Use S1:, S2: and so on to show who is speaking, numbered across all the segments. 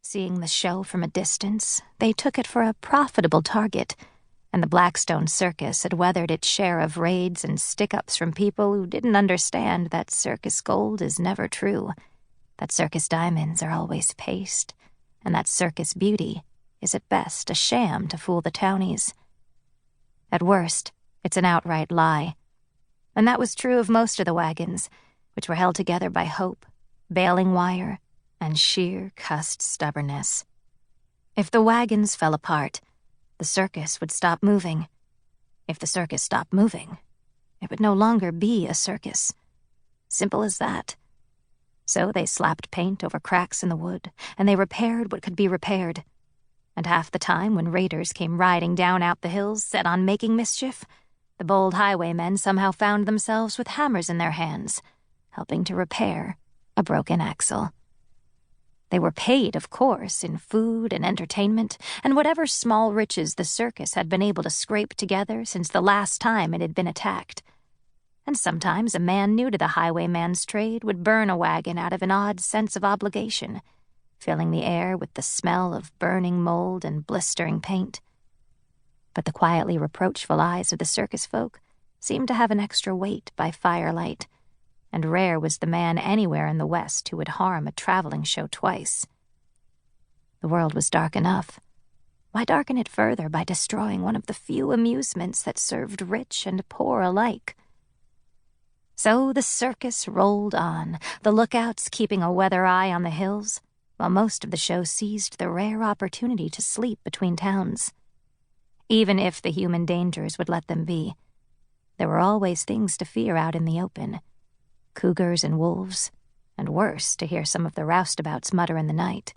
S1: Seeing the show from a distance, they took it for a profitable target, and the Blackstone Circus had weathered its share of raids and stick-ups from people who didn't understand that circus gold is never true, that circus diamonds are always paste, and that circus beauty is at best a sham to fool the townies. At worst, it's an outright lie. And that was true of most of the wagons, which were held together by hope, baling wire, and sheer cussed stubbornness. If the wagons fell apart, the circus would stop moving. If the circus stopped moving, it would no longer be a circus. Simple as that. So they slapped paint over cracks in the wood, and they repaired what could be repaired. And half the time when raiders came riding down out the hills set on making mischief, the bold highwaymen somehow found themselves with hammers in their hands, helping to repair a broken axle. They were paid, of course, in food and entertainment, and whatever small riches the circus had been able to scrape together since the last time it had been attacked. And sometimes a man new to the highwayman's trade would burn a wagon out of an odd sense of obligation, filling the air with the smell of burning mold and blistering paint. But the quietly reproachful eyes of the circus folk seemed to have an extra weight by firelight, and rare was the man anywhere in the West who would harm a traveling show twice. The world was dark enough. Why darken it further by destroying one of the few amusements that served rich and poor alike? So the circus rolled on, the lookouts keeping a weather eye on the hills, while most of the show seized the rare opportunity to sleep between towns. Even if the human dangers would let them be, there were always things to fear out in the open. Cougars and wolves, and worse, to hear some of the roustabouts mutter in the night.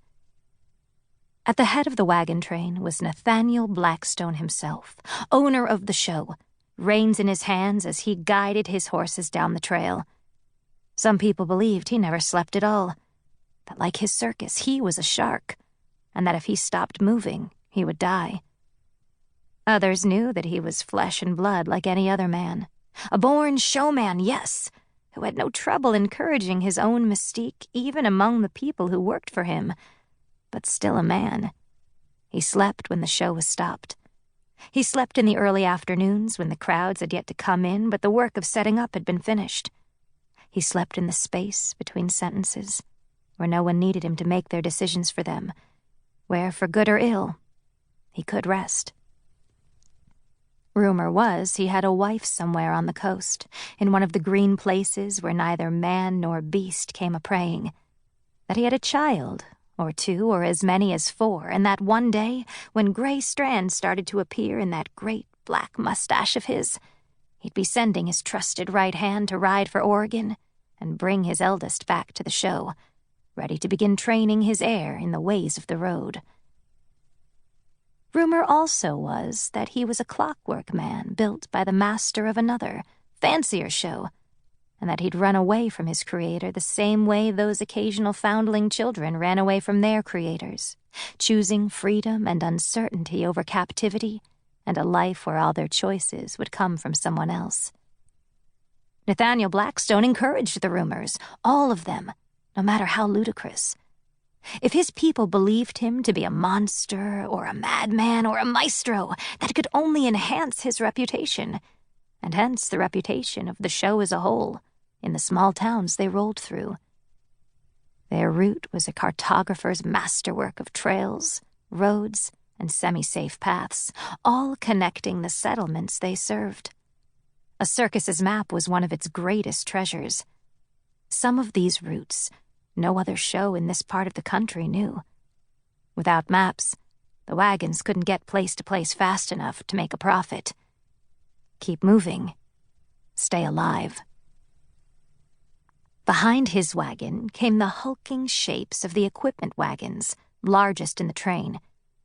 S1: At the head of the wagon train was Nathaniel Blackstone himself, owner of the show, reins in his hands as he guided his horses down the trail. Some people believed he never slept at all, that like his circus, he was a shark, and that if he stopped moving, he would die. Others knew that he was flesh and blood like any other man, a born showman, yes, who had no trouble encouraging his own mystique even among the people who worked for him, but still a man. He slept when the show was stopped. He slept in the early afternoons when the crowds had yet to come in, but the work of setting up had been finished. He slept in the space between sentences, where no one needed him to make their decisions for them, where, for good or ill, he could rest. Rumor was he had a wife somewhere on the coast, in one of the green places where neither man nor beast came a-praying, that he had a child, or two, or as many as 4, and that one day, when gray strands started to appear in that great black mustache of his, he'd be sending his trusted right hand to ride for Oregon and bring his eldest back to the show, ready to begin training his heir in the ways of the road. Rumor also was that he was a clockwork man built by the master of another, fancier show, and that he'd run away from his creator the same way those occasional foundling children ran away from their creators, choosing freedom and uncertainty over captivity and a life where all their choices would come from someone else. Nathaniel Blackstone encouraged the rumors, all of them, no matter how ludicrous. If his people believed him to be a monster or a madman or a maestro, that could only enhance his reputation, and hence the reputation of the show as a whole, in the small towns they rolled through. Their route was a cartographer's masterwork of trails, roads, and semi-safe paths, all connecting the settlements they served. A circus's map was one of its greatest treasures. Some of these routes no other show in this part of the country knew. Without maps, the wagons couldn't get place to place fast enough to make a profit. Keep moving. Stay alive. Behind his wagon came the hulking shapes of the equipment wagons, largest in the train,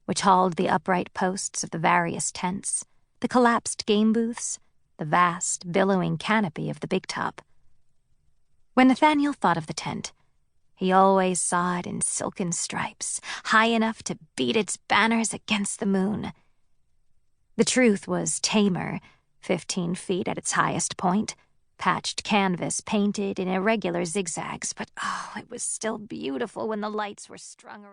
S1: which hauled the upright posts of the various tents, the collapsed game booths, the vast, billowing canopy of the big top. When Nathaniel thought of the tent, he always saw it in silken stripes, high enough to beat its banners against the moon. The truth was tamer, 15 feet at its highest point, patched canvas painted in irregular zigzags, but it was still beautiful when the lights were strung around.